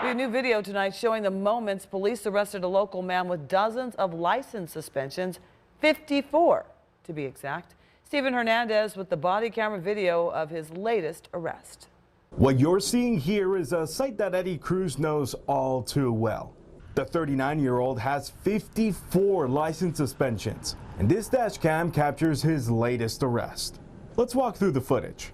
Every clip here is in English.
We have new video tonight showing the moments police arrested a local man with dozens of license suspensions, 54 to be exact. Stephen Hernandez with the body camera video of his latest arrest. What you're seeing here is a sight that Eddie Cruz knows all too well. The 39-year-old has 54 license suspensions, and this dash cam captures his latest arrest. Let's walk through the footage.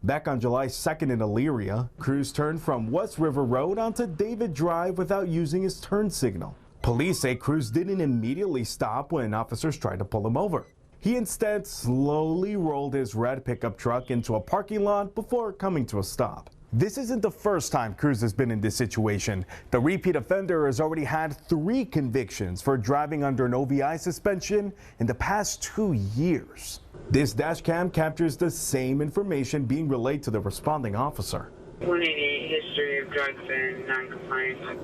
Back on July 2nd in Elyria, Cruz turned from West River Road onto David Drive without using his turn signal. Police say Cruz didn't immediately stop when officers tried to pull him over. He instead slowly rolled his red pickup truck into a parking lot before coming to a stop. This isn't the first time Cruz has been in this situation. The repeat offender has already had 3 convictions for driving under an OVI suspension in the past 2 years. This dash cam captures the same information being relayed to the responding officer. 188 history of drugs and non-compliance.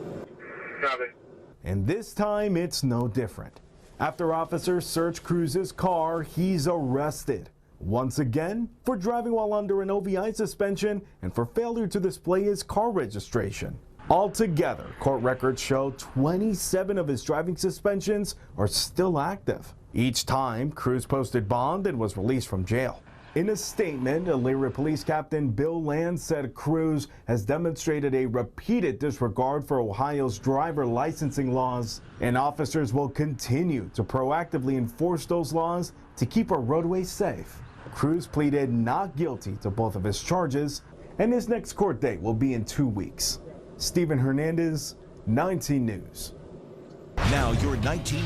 Got it. And this time it's no different. After officers search Cruz's car, he's arrested. Once again, for driving while under an OVI suspension and for failure to display his car registration. Altogether, court records show 27 of his driving suspensions are still active. Each time, Cruz posted bond and was released from jail. In a statement, Elyria Police Captain Bill Land said Cruz has demonstrated a repeated disregard for Ohio's driver licensing laws, and officers will continue to proactively enforce those laws to keep our roadways safe. Cruz pleaded not guilty to both of his charges, and his next court date will be in 2 weeks. Stephen Hernandez, 19 News. Now your 19